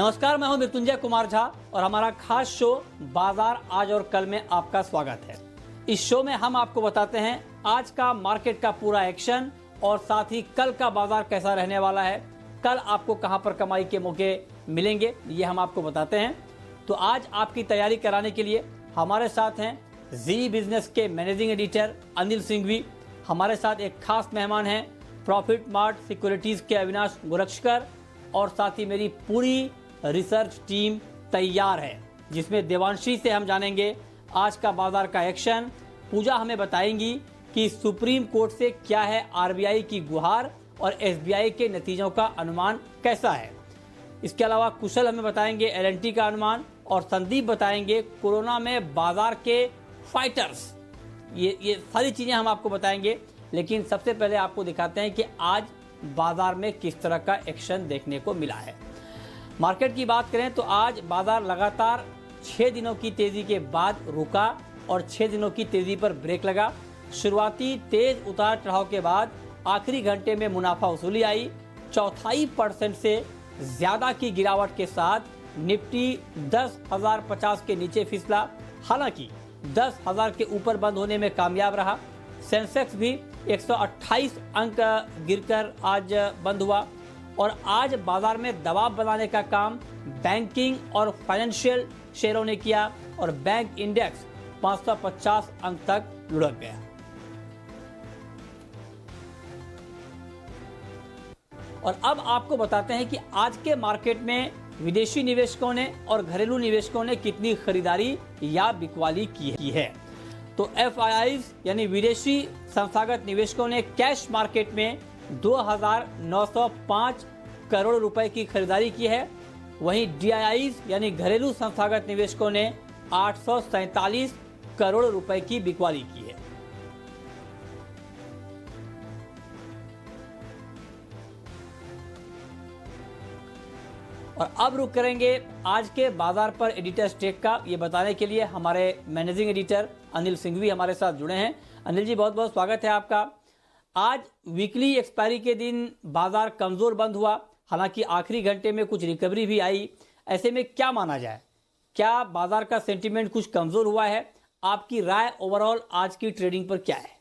नमस्कार, मैं हूं मृत्युंजय कुमार झा और हमारा खास शो बाजार आज और कल में आपका स्वागत है। इस शो में हम आपको बताते हैं आज का मार्केट का पूरा एक्शन और साथ ही कल का बाजार कैसा रहने वाला है, कल आपको कहां पर कमाई के मौके मिलेंगे, ये हम आपको बताते हैं। तो आज आपकी तैयारी कराने के लिए हमारे साथ हैं जी बिजनेस के मैनेजिंग एडिटर अनिल सिंघवी। हमारे साथ एक खास मेहमान हैं प्रॉफिट मार्ट सिक्योरिटीज के अविनाश गोरक्षकर और साथ ही मेरी पूरी रिसर्च टीम तैयार है, जिसमें देवांशी से हम जानेंगे आज का बाजार का एक्शन। पूजा हमें बताएंगी कि सुप्रीम कोर्ट से क्या है आरबीआई की गुहार और एसबीआई के नतीजों का अनुमान कैसा है। इसके अलावा कुशल हमें बताएंगे एलएनटी का अनुमान और संदीप बताएंगे कोरोना में बाजार के फाइटर्स। ये सारी चीजें हम आपको बताएंगे, लेकिन सबसे पहले आपको दिखाते हैं कि आज बाजार में किस तरह का एक्शन देखने को मिला है। मार्केट की बात करें तो आज बाजार लगातार 6 दिनों की तेजी के बाद रुका और 6 दिनों की तेजी पर ब्रेक लगा। शुरुआती तेज उतार चढ़ाव के बाद आखिरी घंटे में मुनाफा वसूली आई। 0.25% से ज्यादा की गिरावट के साथ निफ्टी 10,050 के नीचे फिसला, हालांकि 10,000 के ऊपर बंद होने में कामयाब रहा। सेंसेक्स भी 128 अंक गिरकर आज बंद हुआ और आज बाजार में दबाव बनाने का काम बैंकिंग और फाइनेंशियल शेयरों ने किया और बैंक इंडेक्स 550 अंक तक लुढ़क गया। और अब आपको बताते हैं कि आज के मार्केट में विदेशी निवेशकों ने और घरेलू निवेशकों ने कितनी खरीदारी या बिकवाली की है। तो एफआईआईज यानी विदेशी संस्थागत निवेशकों ने कैश मार्केट में 2,905 करोड़ रुपए की खरीदारी की है। वहीं डीआईआईज यानी घरेलू संस्थागत निवेशकों ने 847 करोड़ रुपए की बिकवाली की है। और अब रुक करेंगे आज के बाजार पर एडिटर स्टेक का, ये बताने के लिए हमारे मैनेजिंग एडिटर अनिल सिंघवी हमारे साथ जुड़े हैं। अनिल जी, बहुत बहुत स्वागत है आपका। आज वीकली एक्सपायरी के दिन बाजार कमजोर बंद हुआ, हालांकि आखिरी घंटे में कुछ रिकवरी भी आई। ऐसे में क्या माना जाए, क्या बाजार का सेंटीमेंट कुछ कमजोर हुआ है? आपकी राय ओवरऑल आज की ट्रेडिंग पर क्या है?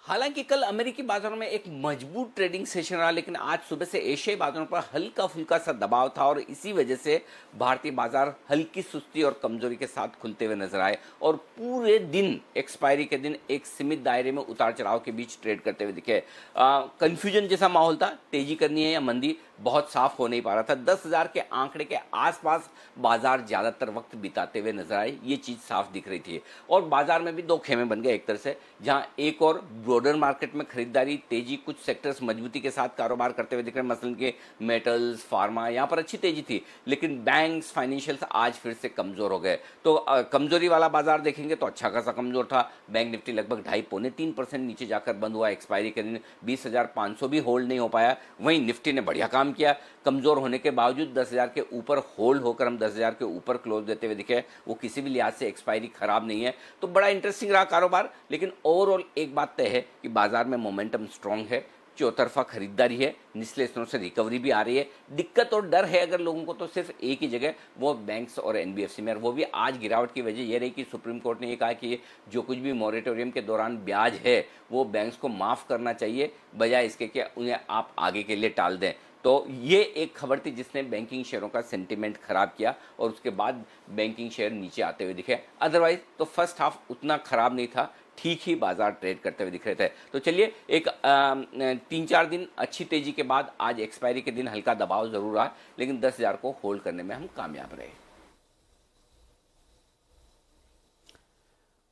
हालांकि कल अमेरिकी बाजारों में एक मजबूत ट्रेडिंग सेशन रहा, लेकिन आज सुबह से एशियाई बाजारों पर हल्का फुल्का सा दबाव था और इसी वजह से भारतीय बाजार हल्की सुस्ती और कमजोरी के साथ खुलते हुए नजर आए और पूरे दिन एक्सपायरी के दिन एक सीमित दायरे में उतार चढ़ाव के बीच ट्रेड करते हुए दिखे। कंफ्यूजन जैसा माहौल था, तेजी करनी है या मंदी बहुत साफ हो नहीं पा रहा था। 10,000 के आंकड़े के आसपास बाजार ज्यादातर वक्त बिताते हुए नजर आए, ये चीज साफ दिख रही थी। और बाजार में भी दो खेमे बन गए एक तरह से, जहां एक और ब्रॉडर मार्केट में खरीदारी तेजी, कुछ सेक्टर्स मजबूती के साथ कारोबार करते हुए दिख रहे हैं, मसलन के मेटल्स, फार्मा, यहाँ पर अच्छी तेजी थी। लेकिन बैंक्स, फाइनेंशियल्स आज फिर से कमजोर हो गए। तो कमजोरी वाला बाजार देखेंगे तो अच्छा खासा कमजोर था। बैंक निफ्टी लगभग 2.5-3% नीचे जाकर बंद हुआ। एक्सपायरी के दिन 20,500 भी होल्ड नहीं हो पाया। वहीं निफ्टी ने बढ़िया काम किया, कमजोर होने के बावजूद 10,000 के ऊपर होल्ड होकर हम 10,000 के ऊपर क्लोज देते हुए दिखे। वो किसी भी लिहाज से एक्सपायरी खराब नहीं है, तो बड़ा इंटरेस्टिंग रहा कारोबार। लेकिन ओवरऑल एक बात तय है कि बाजार में मोमेंटम स्ट्रांग है, चौतरफा खरीदारी है, निचले स्तरों से रिकवरी भी आ रही है। दिक्कत और डर है अगर लोगों को तो सिर्फ एक ही जगह, वो बैंक्स और एनबीएफसी में। वो भी आज गिरावट की वजह यह रही कि सुप्रीम कोर्ट ने यह कहा कि जो कुछ भी मॉरेटोरियम के दौरान ब्याज है वो बैंक्स को माफ करना चाहिए, बजाय इसके कि उन्हें आप आगे के लिए टाल दें। तो ये एक खबर थी जिसने बैंकिंग शेयरों का सेंटीमेंट खराब किया और उसके बाद बैंकिंग शेयर नीचे आते हुए दिखे। अदरवाइज तो फर्स्ट हाफ उतना खराब नहीं था, ठीक ही बाजार ट्रेड करते हुए दिख रहे थे। तो चलिए, एक 3-4 दिन अच्छी तेजी के बाद आज एक्सपायरी के दिन हल्का दबाव जरूर रहा, लेकिन 10,000 को होल्ड करने में हम कामयाब रहे।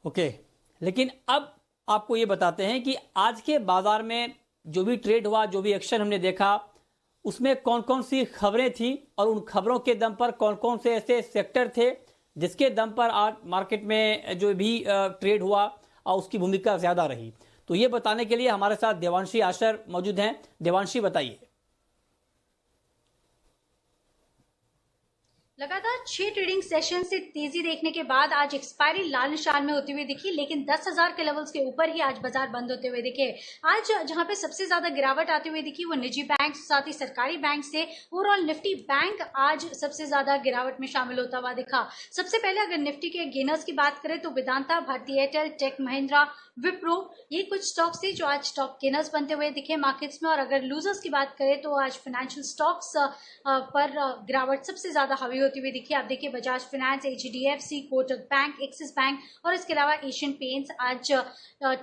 ओके, लेकिन अब आपको ये बताते हैं कि आज के बाजार में जो भी ट्रेड हुआ, जो भी एक्शन हमने देखा, उसमें कौन कौन सी खबरें थी और उन खबरों के दम पर कौन कौन से ऐसे सेक्टर थे जिसके दम पर आज मार्केट में जो भी ट्रेड हुआ और उसकी भूमिका ज्यादा रही। तो ये बताने के लिए हमारे साथ देवांशी आशर मौजूद हैं। देवांशी, बताइए। लगातार 6 ट्रेडिंग सेशन से तेजी देखने के बाद आज एक्सपायरी लाल निशान में होती हुई दिखी, लेकिन 10,000 के लेवल्स के ऊपर ही आज बाजार बंद होते हुए दिखे। आज जहां पे सबसे ज्यादा गिरावट आती हुई दिखी वो निजी बैंक साथ ही सरकारी बैंक से। ओवरऑल निफ्टी बैंक आज सबसे ज्यादा गिरावट में शामिल होता हुआ दिखा। सबसे पहले अगर निफ्टी के गेनर्स की बात करें तो वेदांता, भारतीय एयरटेल, टेक महिंद्रा, विप्रो, ये कुछ स्टॉक्स थे जो आज टॉप गेनर्स बनते हुए दिखे मार्केट्स में। और अगर लूजर्स की बात करें तो आज फाइनेंशियल स्टॉक्स पर गिरावट सबसे ज्यादा हावी होती हुई दिखी। आप देखिए Bajaj finance, HDFC, Kotak bank, axis bank और इसके अलावा एशियन पेंट्स आज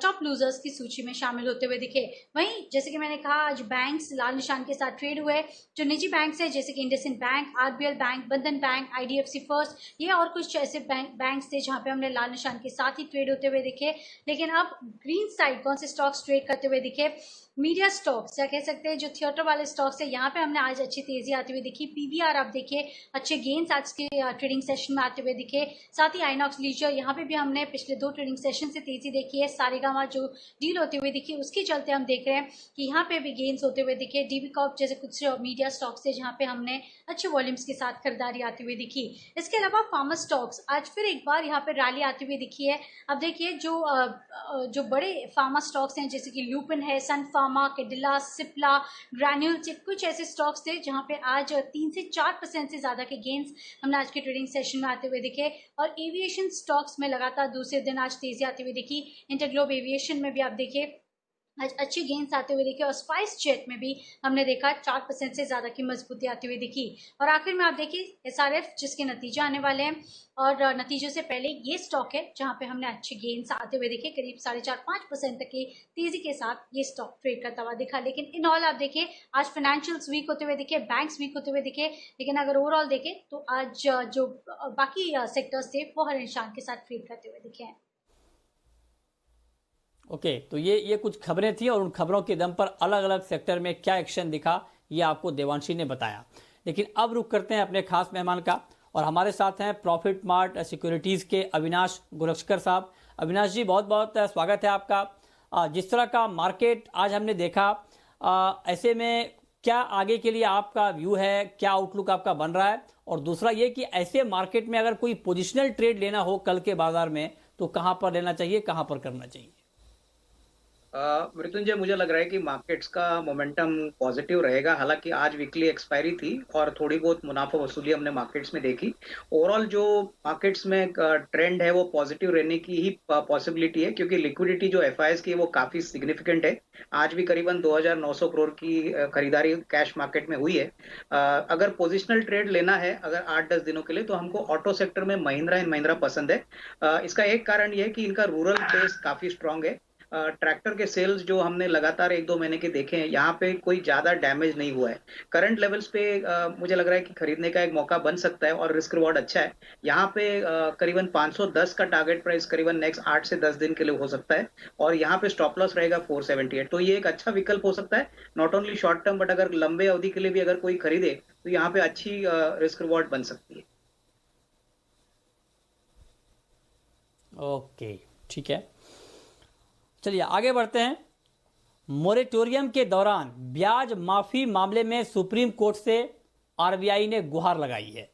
टॉप लूजर्स की सूची में शामिल होते हुए दिखे। वहीं जैसे कि मैंने कहा आज बैंक्स लाल निशान के साथ ट्रेड हुए। जो निजी बैंक्स है जैसे कि इंडसइंड बैंक, आरबीएल बैंक, बंधन बैंक, आईडीएफसी फर्स्ट, ये और कुछ ऐसे बैंक्स थे जहां पे हमने लाल निशान के साथ ही ट्रेड होते हुए दिखे। लेकिन अब ग्रीन साइड कौन से स्टॉक्स ट्रेड करते हुए दिखे? मीडिया स्टॉक्स या कह सकते हैं जो थिएटर वाले स्टॉक्स है, यहाँ पे हमने आज अच्छी तेजी आती हुई दिखी। पीवीआर आप देखिए अच्छे गेन्स आज के ट्रेडिंग सेशन में आते हुए दिखे। साथ ही आइनॉक्स लीजर, यहाँ पे भी हमने पिछले 2 ट्रेडिंग सेशन से तेजी देखी है। सारेगामा जो डील होती हुई दिखी उसके चलते हम देख रहे हैं कि यहाँ पे भी गेन्स होते हुए दिखे। डीबी कॉर्प जैसे कुछ मीडिया स्टॉक्स है जहाँ पे हमने अच्छे वॉल्यूम्स के साथ खरीदारी आती हुई दिखी। इसके अलावा फार्मा स्टॉक्स आज फिर एक बार यहाँ पे रैली आती हुई दिखी है। अब देखिए जो बड़े फार्मा स्टॉक्स हैं जैसे कि ल्यूपिन है, सन फार्मा, कैडिला, सिप्ला, ग्रैन्यूल्स, कुछ ऐसे स्टॉक्स थे जहां पे आज 3 से 4% से ज्यादा के गेन्स हमने आज के ट्रेडिंग सेशन में आते हुए दिखे। और एविएशन स्टॉक्स में लगातार दूसरे दिन आज तेजी आती हुई दिखी। इंटरग्लोब एविएशन में भी आप देखिए आज अच्छी गेंस आते हुए दिखे। और स्पाइस जेट में भी हमने देखा 4% से ज्यादा की मजबूती आती हुई दिखी। और आखिर में आप देखिए एसआरएफ जिसके नतीजे आने वाले हैं और नतीजों से पहले ये स्टॉक है जहां पे हमने अच्छे गेंस आते हुए दिखे। करीब 4.5-5% तक की तेजी के साथ ये स्टॉक ट्रेड करता हुआ दिखा। लेकिन इन ऑल आप देखिए आज फाइनेंशियल्स वीक होते हुए दिखे, बैंक्स वीक होते हुए दिखे। लेकिन अगर ओवरऑल देखें तो आज जो बाकी सेक्टर्स थे वो हर निशान के साथ ट्रेड करते हुए दिखे हैं। ओके, तो ये कुछ खबरें थी और उन खबरों के दम पर अलग अलग सेक्टर में क्या एक्शन दिखा ये आपको देवांशी ने बताया। लेकिन अब रुक करते हैं अपने खास मेहमान का और हमारे साथ हैं प्रॉफिट मार्ट सिक्योरिटीज़ के अविनाश गुरक्षकर साहब। अविनाश जी बहुत बहुत स्वागत है आपका। जिस तरह का मार्केट आज हमने देखा, ऐसे में क्या आगे के लिए आपका व्यू है, क्या आउटलुक आपका बन रहा है? और दूसरा ये कि ऐसे मार्केट में अगर कोई पोजिशनल ट्रेड लेना हो कल के बाजार में तो कहाँ पर लेना चाहिए, कहाँ पर करना चाहिए? मृत्युंजय, मुझे लग रहा है कि मार्केट्स का मोमेंटम पॉजिटिव रहेगा। हालांकि आज वीकली एक्सपायरी थी और थोड़ी बहुत मुनाफा वसूली हमने मार्केट्स में देखी। ओवरऑल जो मार्केट्स में ट्रेंड है वो पॉजिटिव रहने की ही पॉसिबिलिटी है, क्योंकि लिक्विडिटी जो एफआईएस की है वो काफी सिग्निफिकेंट है। आज भी करीबन 2,900 करोड़ की खरीदारी कैश मार्केट में हुई है। अगर पोजिशनल ट्रेड लेना है अगर 8-10 दिनों के लिए तो हमको ऑटो सेक्टर में महिंद्रा एंड महिंद्रा पसंद है। इसका एक कारण यह है कि इनका रूरल बेस काफी स्ट्रांग है। ट्रैक्टर के सेल्स जो हमने लगातार 1-2 महीने के देखे हैं, यहाँ पे कोई ज्यादा डैमेज नहीं हुआ है। करंट लेवल्स पे मुझे लग रहा है कि खरीदने का एक मौका बन सकता है और रिस्क रिवॉर्ड अच्छा है। यहाँ पे करीबन 510 का टारगेट प्राइस करीबन नेक्स्ट 8 से 10 दिन के लिए हो सकता है और यहाँ पे स्टॉप लॉस रहेगा 478। तो ये एक अच्छा विकल्प हो सकता है, not only short term but अगर लंबे अवधि के लिए भी अगर कोई खरीदे तो यहाँ पे अच्छी रिस्क रिवॉर्ड बन सकती है। ओके, ठीक है, चलिए आगे बढ़ते हैं। मोरेटोरियम के दौरान ब्याज माफी मामले में सुप्रीम कोर्ट से आरबीआई ने गुहार लगाई है।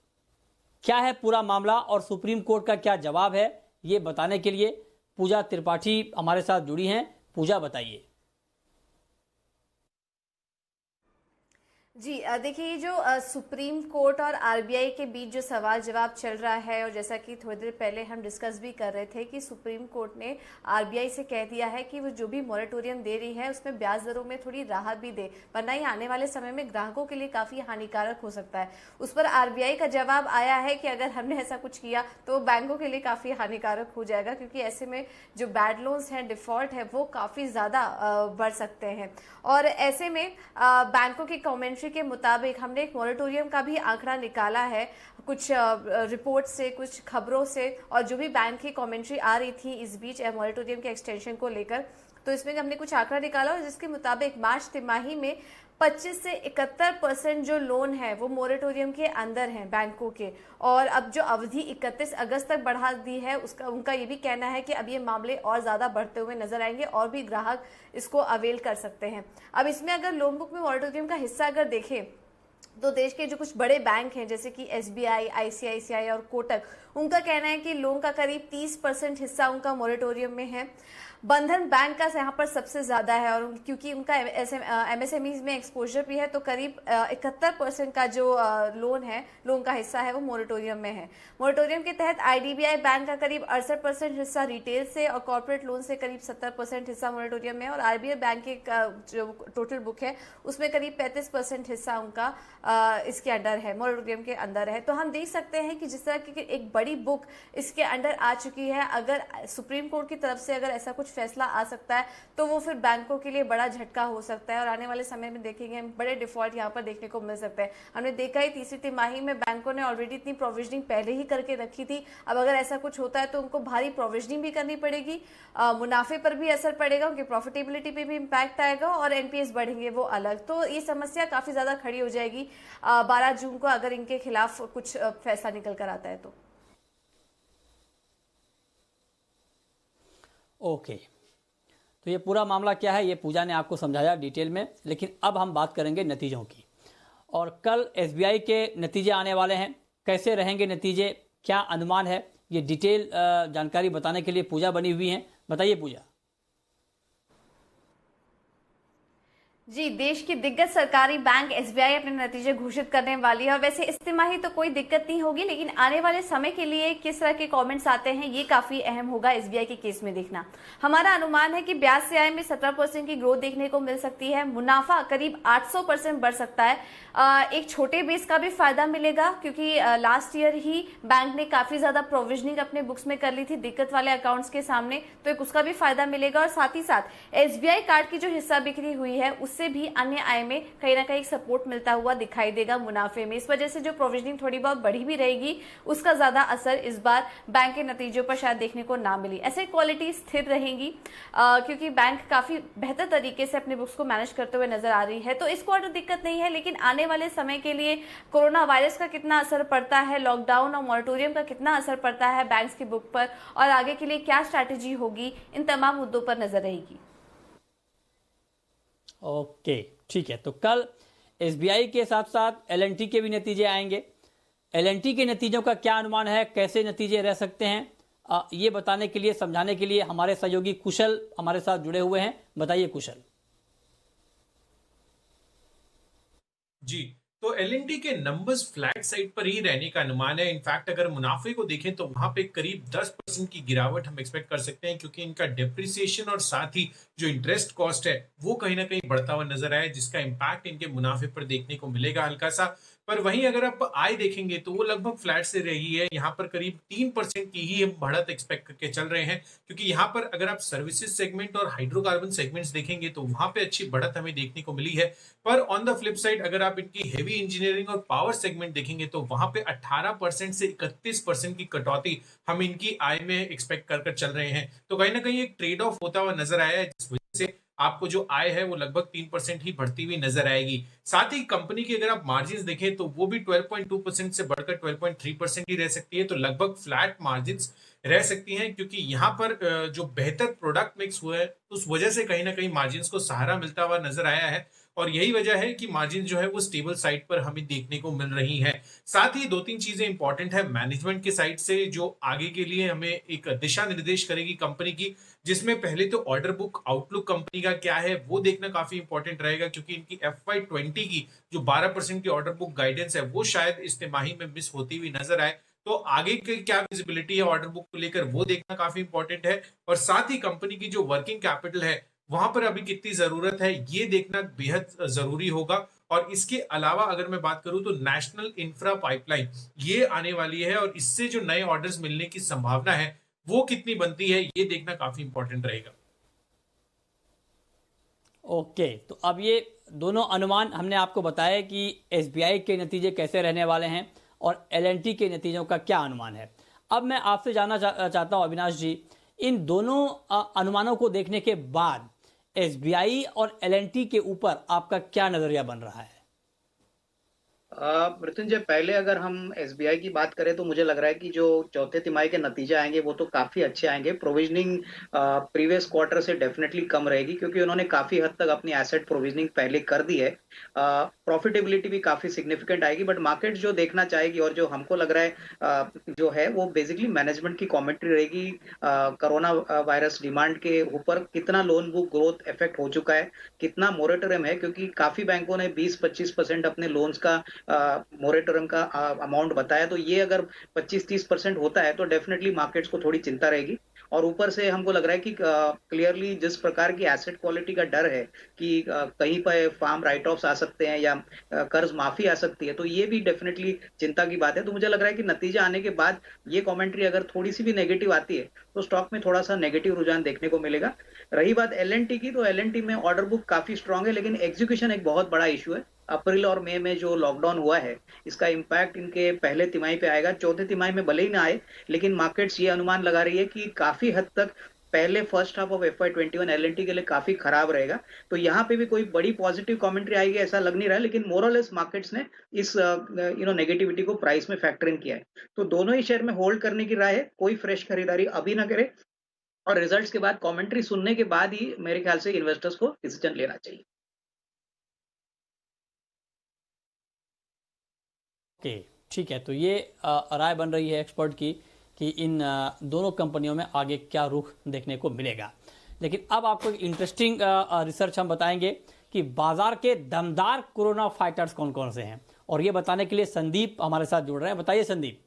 क्या है पूरा मामला और सुप्रीम कोर्ट का क्या जवाब है, ये बताने के लिए पूजा त्रिपाठी हमारे साथ जुड़ी हैं। पूजा बताइए। जी देखिए, ये जो सुप्रीम कोर्ट और आरबीआई के बीच जो सवाल जवाब चल रहा है, और जैसा कि थोड़ी देर पहले हम डिस्कस भी कर रहे थे कि सुप्रीम कोर्ट ने आरबीआई से कह दिया है कि वो जो भी मॉरेटोरियम दे रही है उसमें ब्याज दरों में थोड़ी राहत भी दे, वरना ये आने वाले समय में ग्राहकों के लिए काफ़ी हानिकारक हो सकता है। उस पर आरबीआई का जवाब आया है कि अगर हमने ऐसा कुछ किया तो बैंकों के लिए काफ़ी हानिकारक हो जाएगा, क्योंकि ऐसे में जो बैड लोन्स हैं, डिफॉल्ट है, वो काफ़ी ज़्यादा बढ़ सकते हैं। और ऐसे में बैंकों की कमेंट्री के मुताबिक हमने एक मॉरेटोरियम का भी आंकड़ा निकाला है कुछ रिपोर्ट से, कुछ खबरों से, और जो भी बैंक की कमेंट्री आ रही थी इस बीच मॉरेटोरियम के एक्सटेंशन को लेकर, तो इसमें हमने कुछ आंकड़ा निकाला और जिसके मुताबिक मार्च तिमाही में 25 से 71% जो लोन है वो मोरेटोरियम के अंदर हैं बैंकों के। और अब जो अवधि 31 अगस्त तक बढ़ा दी है उनका ये भी कहना है कि अब ये मामले और ज़्यादा बढ़ते हुए नजर आएंगे और भी ग्राहक इसको अवेल कर सकते हैं। अब इसमें अगर लोन बुक में मोरेटोरियम का हिस्सा अगर देखें तो देश के जो कुछ बड़े बैंक हैं जैसे कि SBI, ICICI और कोटक, उनका कहना है कि लोन का करीब 30% हिस्सा उनका मोरेटोरियम में है। बंधन बैंक का यहाँ पर सबसे ज्यादा है, और क्योंकि उनका MSMEs में एक्सपोजर भी है, तो करीब 71% का जो लोन का हिस्सा है वो मोरेटोरियम में है। मोरेटोरियम के तहत IDBI बैंक का करीब 68% हिस्सा रिटेल से और कॉर्पोरेट लोन से करीब 70% हिस्सा मोरेटोरियम में है, और RBI बैंक की जो टोटल बुक है उसमें करीब 35% हिस्सा उनका इसके अंडर है, मोरेटोरियम के अंदर है। तो हम देख सकते हैं कि जिस तरह की एक बड़ी बुक इसके अंडर आ चुकी है, अगर सुप्रीम कोर्ट की तरफ से अगर ऐसा कुछ फैसला आ सकता है तो वो फिर बैंकों के लिए बड़ा झटका हो सकता है, और आने वाले समय में देखेंगे बड़े डिफॉल्ट यहाँ पर देखने को मिल सकते हैं। हमने देखा ही तीसरी तिमाही में बैंकों ने ऑलरेडी इतनी प्रोविजनिंग पहले ही करके रखी थी, अब अगर ऐसा कुछ होता है तो उनको भारी प्रोविजनिंग भी करनी पड़ेगी, मुनाफे पर भी असर पड़ेगा, उनकी प्रॉफिटेबिलिटी पे भी इम्पैक्ट आएगा, और NPS बढ़ेंगे वो अलग। तो ये समस्या काफी ज्यादा खड़ी हो जाएगी 12 जून को अगर इनके खिलाफ कुछ फैसला निकल कर आता है तो। ओके, तो ये पूरा मामला क्या है ये पूजा ने आपको समझाया डिटेल में, लेकिन अब हम बात करेंगे नतीजों की। और कल SBI के नतीजे आने वाले हैं, कैसे रहेंगे नतीजे, क्या अनुमान है, ये डिटेल जानकारी बताने के लिए पूजा बनी हुई हैं। बताइए पूजा। जी, देश की दिग्गज सरकारी बैंक SBI अपने नतीजे घोषित करने वाली है, और वैसे इस तिमाही तो कोई दिक्कत नहीं होगी, लेकिन आने वाले समय के लिए किस तरह के कमेंट्स आते हैं ये काफी अहम होगा SBI के केस में देखना। हमारा अनुमान है कि ब्याज से आय में 17% की ग्रोथ देखने को मिल सकती है, मुनाफा करीब 800% बढ़ सकता है, एक छोटे बेस का भी फायदा मिलेगा क्योंकि लास्ट ईयर ही बैंक ने काफी ज्यादा प्रोविजनिंग अपने बुक्स में कर ली थी दिक्कत वाले अकाउंट्स के सामने, तो एक उसका भी फायदा मिलेगा, और साथ ही साथ SBI कार्ड की जो हिस्सा बिक्री हुई है उससे भी अन्य आय में कहीं ना कहीं सपोर्ट मिलता हुआ दिखाई देगा मुनाफे में। इस वजह से जो प्रोविजनिंग थोड़ी बहुत बढ़ी भी रहेगी उसका ज्यादा असर इस बार बैंक के नतीजों पर शायद देखने को ना मिली। ऐसे क्वालिटी स्थिर रहेंगी क्योंकि बैंक काफी बेहतर तरीके से अपने बुक्स को मैनेज करते हुए नजर आ रही है, तो इस क्वार्टर दिक्कत नहीं है। लेकिन आने वाले समय के लिए कोरोना वायरस का कितना असर पड़ता है, लॉकडाउन और मॉरेटोरियम का कितना असर पड़ता है बैंक्स की बुक पर, और आगे के लिए क्या स्ट्रैटेजी होगी, इन तमाम मुद्दों पर नजर रहेगी। ओके, ठीक है। तो कल SBI के साथ साथ L&T के भी नतीजे आएंगे। L&T के नतीजों का क्या अनुमान है, कैसे नतीजे रह सकते हैं, ये बताने के लिए, समझाने के लिए हमारे सहयोगी कुशल हमारे साथ जुड़े हुए हैं। बताइए कुशल। जी, तो L&T के नंबर्स फ्लैट साइड पर ही रहने का अनुमान है। इनफैक्ट अगर मुनाफे को देखें तो वहां पे करीब 10% की गिरावट हम एक्सपेक्ट कर सकते हैं, क्योंकि इनका डेप्रिसिएशन और साथ ही जो इंटरेस्ट कॉस्ट है वो कहीं ना कहीं बढ़ता हुआ नजर आया, जिसका इंपैक्ट इनके मुनाफे पर देखने को मिलेगा हल्का सा। पर वहीं अगर आप आय देखेंगे तो वो लगभग फ्लैट से रही है, यहाँ पर करीब 3% की ही हम बढ़त एक्सपेक्ट करके चल रहे हैं, क्योंकि यहाँ पर अगर आप सर्विसेज सेगमेंट और हाइड्रोकार्बन सेगमेंट्स देखेंगे तो वहां पे अच्छी बढ़त हमें देखने को मिली है। पर ऑन द फ्लिप साइड अगर आप इनकी हेवी इंजीनियरिंग और पावर सेगमेंट देखेंगे तो वहां पे 18% से 31% की कटौती हम इनकी आय में एक्सपेक्ट कर चल रहे हैं। तो कहीं ना कहीं एक ट्रेड ऑफ होता हुआ नजर आया है, जिस वजह से आपको जो आय है वो लगभग 3% ही बढ़ती हुई नजर आएगी। साथ ही कंपनी की अगर आप मार्जिन देखें तो वो भी 12.2% से बढ़कर 12.3% ही रह सकती है, तो लगभग फ्लैट मार्जिन रह सकती हैं, क्योंकि यहाँ पर जो बेहतर प्रोडक्ट मिक्स हुआ है उस वजह से कहीं ना कहीं मार्जिन को सहारा मिलता हुआ नजर आया है, और यही वजह है कि मार्जिन जो है वो स्टेबल साइड पर हमें देखने को मिल रही है। साथ ही 2-3 चीजें इंपॉर्टेंट है मैनेजमेंट के साइड से, जो आगे के लिए हमें एक दिशा निर्देश करेगी कंपनी की, जिसमें पहले तो ऑर्डर बुक आउटलुक कंपनी का क्या है वो देखना काफी इंपॉर्टेंट रहेगा, क्योंकि इनकी FY20 की जो 12% की ऑर्डर बुक गाइडेंस है वो शायद इस तिमाही में मिस होती हुई नजर आए, तो आगे की क्या विजिबिलिटी है ऑर्डर बुक को लेकर वो देखना काफी इंपॉर्टेंट है। और साथ ही कंपनी की जो वर्किंग कैपिटल है वहां पर अभी कितनी जरूरत है ये देखना बेहद जरूरी होगा। और इसके अलावा अगर मैं बात करूं तो नेशनल इंफ्रा पाइपलाइन ये आने वाली है, और इससे जो नए ऑर्डर्स मिलने की संभावना है वो कितनी बनती है ये देखना काफी इंपॉर्टेंट रहेगा। ओके, तो अब ये दोनों अनुमान हमने आपको बताया कि SBI के नतीजे कैसे रहने वाले हैं और L&T के नतीजों का क्या अनुमान है। अब मैं आपसे जानना चाहता हूं अविनाश जी, इन दोनों अनुमानों को देखने के बाद SBI और L&T के ऊपर आपका क्या नजरिया बन रहा है? मृत्युंजय, पहले अगर हम एसबीआई की बात करें तो मुझे लग रहा है कि जो चौथे तिमाही के नतीजे आएंगे वो तो काफी अच्छे आएंगे। प्रोविजनिंग प्रीवियस क्वार्टर से डेफिनेटली कम रहेगी क्योंकि उन्होंने काफी हद तक अपनी एसेट प्रोविजनिंग पहले कर दी है। प्रॉफिटेबिलिटी भी काफी सिग्निफिकेंट आएगी, बट मार्केट जो देखना चाहेगी और जो हमको लग रहा है जो है वो बेसिकली मैनेजमेंट की कमेंट्री रहेगी। कोरोना वायरस डिमांड के ऊपर कितना लोन बुक ग्रोथ इफेक्ट हो चुका है, कितना मोरेटोरियम है, क्योंकि काफी बैंकों ने 20-25% अपने लोन्स का मोरेटोरियम का अमाउंट बताया। तो ये अगर 25-30% होता है तो डेफिनेटली मार्केट्स को थोड़ी चिंता रहेगी। और ऊपर से हमको लग रहा है कि क्लियरली जिस प्रकार की एसेट क्वालिटी का डर है कि कहीं पर फार्म राइट ऑफ्स आ सकते हैं या कर्ज माफी आ सकती है, तो ये भी डेफिनेटली चिंता की बात है। तो मुझे लग रहा है कि नतीजा आने के बाद ये कमेंट्री अगर थोड़ी सी भी नेगेटिव आती है तो स्टॉक में थोड़ा सा नेगेटिव रुझान देखने को मिलेगा। रही बात एलएनटी की, तो एलएनटी में ऑर्डर बुक काफी स्ट्रांग है, लेकिन एग्जीक्यूशन एक बहुत बड़ा इशू है। अप्रैल और मई में जो लॉकडाउन हुआ है इसका इम्पैक्ट इनके पहले तिमाही पे आएगा। चौथे तिमाही में भले ही ना आए, लेकिन मार्केट्स ये अनुमान लगा रही है कि काफी हद तक पहले first half of FY21 LNT के लिए काफी खराब रहेगा। तो यहाँ पे भी कोई बड़ी पॉजिटिव कमेंट्री आएगी ऐसा लग नहीं रहा है, लेकिन मोरलेस मार्केट्स ने इस नेगेटिविटी को प्राइस में फैक्टर इन किया है। तो दोनों ही शेयर में होल्ड करने की राय है, कोई फ्रेश खरीदारी अभी ना करे, और रिजल्ट्स के बाद कमेंट्री सुनने के बाद ही मेरे ख्याल से इन्वेस्टर्स को डिसीजन लेना चाहिए। ओके, ठीक है। तो ये राय बन रही है एक्सपर्ट की कि इन दोनों कंपनियों में आगे क्या रुख देखने को मिलेगा। लेकिन अब आपको एक इंटरेस्टिंग रिसर्च हम बताएंगे कि बाजार के दमदार कोरोना फाइटर्स कौन कौन से हैं, और ये बताने के लिए संदीप हमारे साथ जुड़ रहे हैं। बताइए संदीप।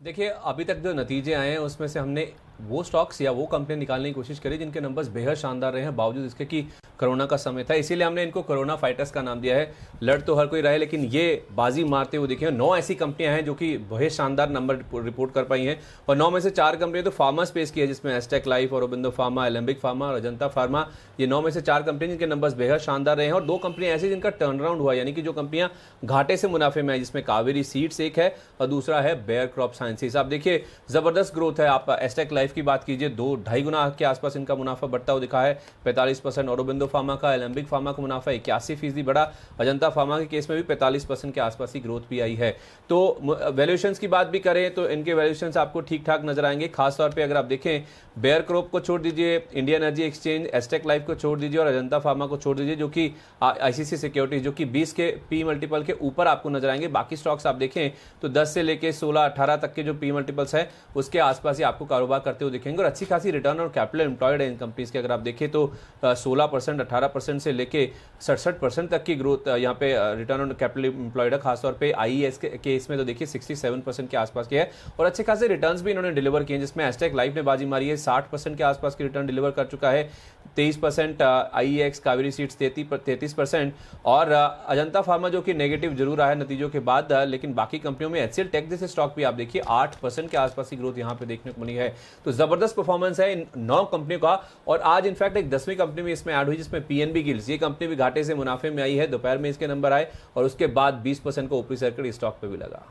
देखिए, अभी तक जो नतीजे आए हैं उसमें से हमने वो स्टॉक्स या वो कंपनी निकालने की कोशिश करी जिनके नंबर्स बेहद शानदार रहे हैं, बावजूद इसके कि कोरोना का समय था। इसीलिए हमने इनको कोरोना फाइटर्स का नाम दिया है। लड़ तो हर कोई रहे, लेकिन ये बाजी मारते हुए देखिए 9 ऐसी कंपनियां हैं जो कि बेहद शानदार नंबर रिपोर्ट कर पाई हैं, और 9 में से 4 कंपनियां तो फार्मा स्पेस की है, जिसमें asterisk life, Aurobindo pharma, Alembic pharma और अजंता फार्मा। ये 9 में से 4 कंपनियां जिनके नंबर्स बेहद शानदार रहे हैं, और 2 कंपनियां ऐसी जिनका टर्न अराउंड हुआ, यानी कि जो कंपनियां घाटे से मुनाफे में है, जिसमें कावेरी सीड्स एक है और दूसरा है बेयर क्रॉप साइंसेज। आप देखिए जबरदस्त ग्रोथ है। आप एस्टेक लाइफ की बात कीजिए, 2-2.5 गुना के आसपास इनका मुनाफा बढ़ता हुआ दिखा है, 45%। औरोबिंदो फार्मा का, एलेम्बिक फार्मा का मुनाफा 81% बढ़ा। अजंता फार्मा के केस में भी 45% के आसपास ही ग्रोथ भी आई है। तो वैल्यूएशंस की बात भी करें तो इनके वैल्यूएशंस आपको ठीक ठाक नजर आएंगे। खासतौर पे अगर आप देखें, बेयर क्रॉप को छोड़ दीजिए, Indian energy exchange, asterisk life को छोड़ दीजिए और अजंता फार्मा को छोड़ दीजिए, जो कि आईसीसी सिक्योरिटीज, जो कि 20 के पी मल्टीपल के ऊपर आपको नजर आएंगे। बाकी स्टॉक्स आप देखें तो 10 से लेके 16-18 तक के जो पी मल्टीपल्स है उसके आसपास ही आपको कारोबार करते हुए दिखेंगे, और अच्छी खासी रिटर्न और कैपिटल एम्प्लॉयड है इन कंपनीज के। अगर आप देखें तो 16%, 18% से लेके 67% तक की ग्रोथ यहाँ पे रिटर्न ऑन कैपिटल एम्प्लॉयड है। खासतौर पे आईईएस के केस में तो देखिए 67% के आसपास के है, और अच्छे खासे रिटर्न्स भी इन्होंने डिलीवर किए, जिसमें एस्टेक लाइफ ने बाजी मारी है, 60% के आसपास की रिटर्न डिलीवर कर चुका है, 23% आईईएक्स, कावेरी सीड्स 33%, और अजंता फार्मा जो कि नेगेटिव जरूर रहा है नतीजों के बाद, लेकिन बाकी कंपनियों में एचसीएल टेक जैसे स्टॉक भी आप देखिए 8% के आसपास की ग्रोथ यहाँ पे देखने को मिली है। तो जबरदस्त परफॉर्मेंस है इन 9 कंपनियों का। और आज इनफैक्ट एक 10वीं कंपनी में इसमें ऐड हुई, जिसमें पीएनबी गिल्स, ये कंपनी भी घाटे से मुनाफे में आई है। दोपहर में इसके नंबर आए और उसके बाद 20% का ऊपरी सर्किट स्टॉक पे भी लगा।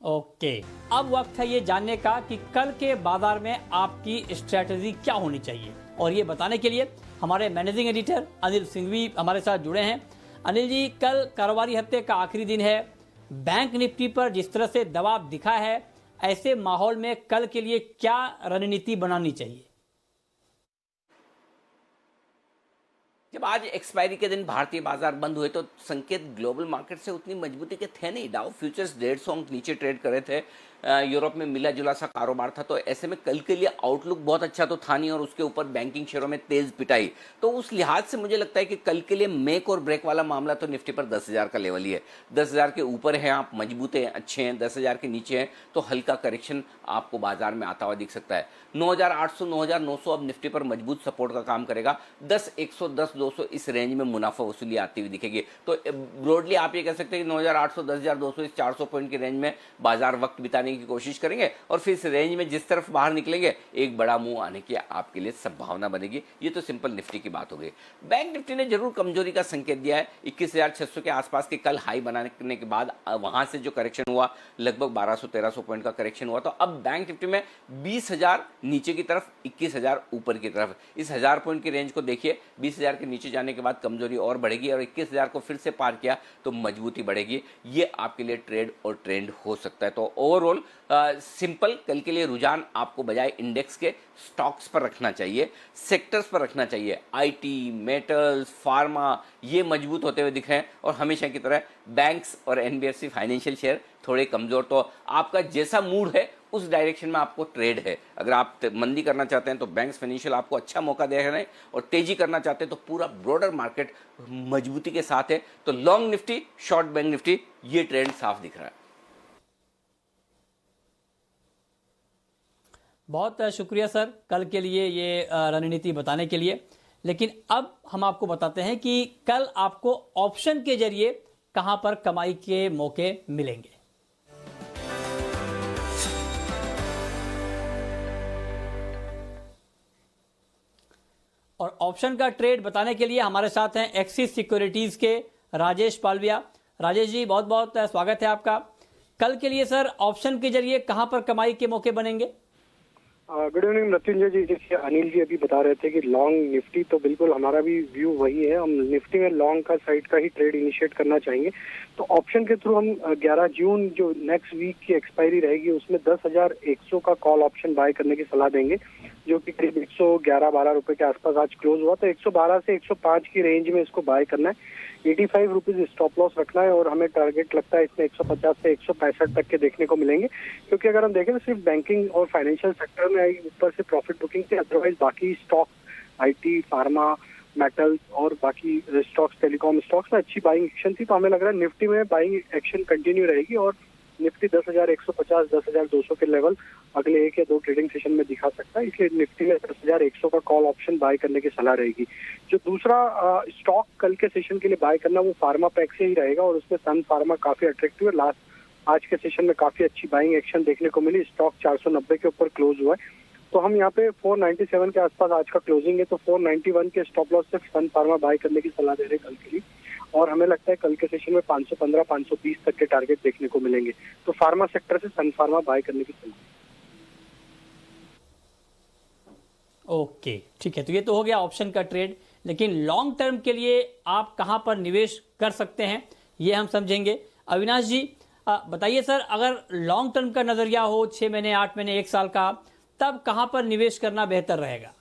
ओके, अब वक्त है ये जानने का कि कल के बाजार में आपकी स्ट्रेटजी क्या होनी चाहिए, और ये बताने के लिए हमारे मैनेजिंग एडिटर अनिल सिंघवी हमारे साथ जुड़े हैं। अनिल जी, कल कारोबारी हफ्ते का आखिरी दिन है, बैंक निफ्टी पर जिस तरह से दबाव दिखा है, ऐसे माहौल में कल के लिए क्या रणनीति बनानी चाहिए? जब आज एक्सपायरी के दिन भारतीय बाजार बंद हुए तो संकेत ग्लोबल मार्केट से उतनी मजबूती के थे नहीं। डाउ फ्यूचर्स 150 अंक नीचे ट्रेड कर रहे थे, यूरोप में मिला जुला सा कारोबार था, तो ऐसे में कल के लिए आउटलुक बहुत अच्छा तो था नहीं, और उसके ऊपर बैंकिंग शेयरों में तेज पिटाई। तो उस लिहाज से मुझे लगता है कि कल के लिए मेक और ब्रेक वाला मामला तो निफ्टी पर 10,000 का लेवल ही है। 10,000 के ऊपर है आप मजबूत हैं, अच्छे हैं, 10,000 के नीचे हैं तो हल्का करेक्शन आपको बाजार में आता हुआ दिख सकता है। 9,800, 9,900 अब निफ्टी पर मजबूत सपोर्ट का काम करेगा। 10,110, 9,200 इस रेंज में मुनाफा वसूली आती हुई दिखेगी। तो ब्रॉडली आप ये कह सकते हैं कि 9,800, 10,200 इस 400 पॉइंट की रेंज में बाजार वक्त बिताने की कोशिश करेंगे और फिर इस रेंज में जिस तरफ बाहर निकलेंगे एक बड़ा मुंह आने की आपके लिए संभावना बनेगी। ये तो सिंपल निफ्टी की बात हो गई। बैंक निफ्टी ने जरूर कमजोरी का संकेत दिया है। 21,600 के आसपास के कल हाई बनाने के बाद वहां से जो करेक्शन हुआ लगभग 1200-1300 पॉइंट का करेक्शन हुआ। तो अब बैंक निफ्टी में 20,000 नीचे की तरफ, 21,000 ऊपर की तरफ। इस 1000 पॉइंट की रेंज को देखिए, 20,000 के नीचे जाने के बाद कमजोरी और बढ़ेगी और 21,000 को फिर से पार किया तो मजबूती बढ़ेगी। ये आपके लिए ट्रेड और ट्रेंड हो सकता है। तो ओवरऑल सिंपल कल के लिए रुझान आपको बजाय इंडेक्स के स्टॉक्स पर रखना चाहिए, सेक्टर्स पर रखना चाहिए। आईटी, मेटल्स, फार्मा ये मजबूत होते हुए दिख रहे हैं और हमेशा की तरह बैंक्स और एनबीएफसी फाइनेंशियल शेयर थोड़े कमजोर। तो आपका जैसा मूड है उस डायरेक्शन में आपको ट्रेड है। अगर आप मंदी करना चाहते हैं तो बैंक्स फाइनेंशियल आपको अच्छा मौका दे रहे हैं और तेजी करना चाहते हैं तो पूरा ब्रॉडर मार्केट मजबूती के साथ है। तो long Nifty, short bank Nifty, ये ट्रेंड साफ दिख रहा है। बहुत शुक्रिया सर कल के लिए ये रणनीति बताने के लिए। लेकिन अब हम आपको बताते हैं कि कल आपको ऑप्शन के जरिए कहां पर कमाई के मौके मिलेंगे। और ऑप्शन का ट्रेड बताने के लिए हमारे साथ हैं एक्सिस सिक्योरिटीज के राजेश पालविया। राजेश जी बहुत बहुत स्वागत है आपका। कल के लिए सर ऑप्शन के जरिए कहां पर कमाई के मौके बनेंगे? गुड इवनिंग मृत्युंजय जी। जैसे अनिल जी अभी बता रहे थे कि लॉन्ग निफ्टी, तो बिल्कुल हमारा भी व्यू वही है। हम निफ्टी में लॉन्ग का साइड का ही ट्रेड इनिशिएट करना चाहेंगे। तो ऑप्शन के थ्रू हम 11 जून जो नेक्स्ट वीक की एक्सपायरी रहेगी उसमें 10,100 का कॉल ऑप्शन बाय करने की सलाह देंगे, जो कि करीब 111-12 रुपए के आसपास आज क्लोज हुआ। तो 112 से 105 की रेंज में इसको बाय करना है। 85 रुपीज स्टॉप लॉस रखना है और हमें टारगेट लगता है इसमें 150 से 165 तक के देखने को मिलेंगे। क्योंकि अगर हम देखें तो सिर्फ बैंकिंग और फाइनेंशियल सेक्टर में आई ऊपर से प्रॉफिट बुकिंग से, अदरवाइज बाकी स्टॉक, आईटी, फार्मा, मेटल्स और बाकी स्टॉक्स, टेलीकॉम स्टॉक्स में अच्छी बाइंग एक्शन थी। तो हमें लग रहा है निफ्टी में बाइंग एक्शन कंटिन्यू रहेगी और निफ्टी 10,150, 10,200 के लेवल अगले 1 या 2 ट्रेडिंग सेशन में दिखा सकता है। इसलिए निफ्टी में 10,100 का कॉल ऑप्शन बाय करने की सलाह रहेगी। जो दूसरा स्टॉक कल के सेशन के लिए बाय करना वो फार्मा पैक से ही रहेगा और उसमें सन फार्मा काफी अट्रैक्टिव है। आज के सेशन में काफी अच्छी बाइंग एक्शन देखने को मिली। स्टॉक 490 के ऊपर क्लोज हुआ है। तो हम यहाँ पे 497 के आसपास आज का क्लोजिंग है। तो 491 के स्टॉप लॉस से सन फार्मा बाय करने की सलाह दे रहे हैं कल के लिए। और हमें लगता है कल के सेशन में 515, 520 तक के टारगेट देखने को मिलेंगे। तो फार्मा सेक्टर से सन फार्मा बाय करने की सलाह। ओके ठीक है, तो ये तो हो गया ऑप्शन का ट्रेड। लेकिन लॉन्ग टर्म के लिए आप कहां पर निवेश कर सकते हैं ये हम समझेंगे। अविनाश जी बताइए सर, अगर लॉन्ग टर्म का नजरिया हो 6 महीने, 8 महीने, 1 साल का, तब कहां पर निवेश करना बेहतर रहेगा?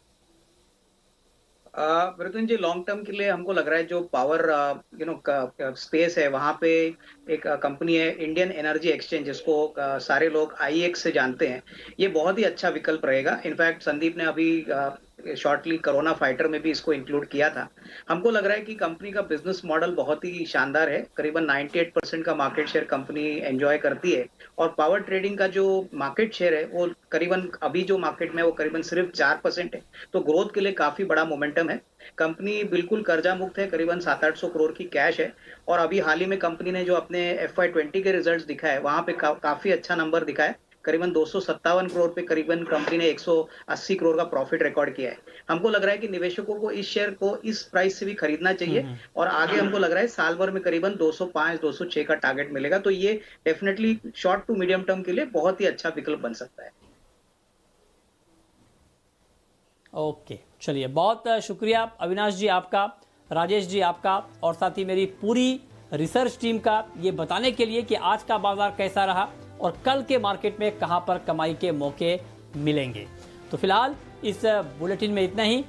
मृत्युंजय जी, लॉन्ग टर्म के लिए हमको लग रहा है जो पावर स्पेस है वहां पे एक कंपनी है इंडियन एनर्जी एक्सचेंज, जिसको सारे लोग IEX से जानते हैं। ये बहुत ही अच्छा विकल्प रहेगा। इनफैक्ट संदीप ने अभी शॉर्टली कोरोना फाइटर में भी इसको इंक्लूड किया था। हमको लग रहा है कि कंपनी का बिजनेस मॉडल बहुत ही शानदार है। करीबन 98% का मार्केट शेयर कंपनी एंजॉय करती है और पावर ट्रेडिंग का जो मार्केट शेयर है वो करीबन अभी जो मार्केट में वो करीबन सिर्फ 4% है। तो ग्रोथ के लिए काफी बड़ा मोमेंटम है। कंपनी बिल्कुल कर्जा मुक्त है, करीबन 700-800 करोड़ की कैश है। और अभी हाल ही में कंपनी ने जो अपने FY20 के रिजल्ट्स दिखाए वहां पे काफी अच्छा नंबर दिखा है। करीबन 257 करोड़ पे करीबन कंपनी ने 180 करोड़ का प्रॉफिट रिकॉर्ड किया है। हमको लग रहा है कि निवेशकों को इस शेयर को इस प्राइस से भी खरीदना चाहिए और आगे हमको लग रहा है साल भर में करीबन 205-206 का टारगेट मिलेगा। तो ये definitely short to medium term के लिए बहुत ही अच्छा विकल्प बन सकता है। ओके चलिए, बहुत शुक्रिया अविनाश जी आपका, राजेश जी आपका और साथ ही मेरी पूरी रिसर्च टीम का ये बताने के लिए कि आज का बाजार कैसा रहा और कल के मार्केट में कहां पर कमाई के मौके मिलेंगे। तो फिलहाल इस बुलेटिन में इतना ही।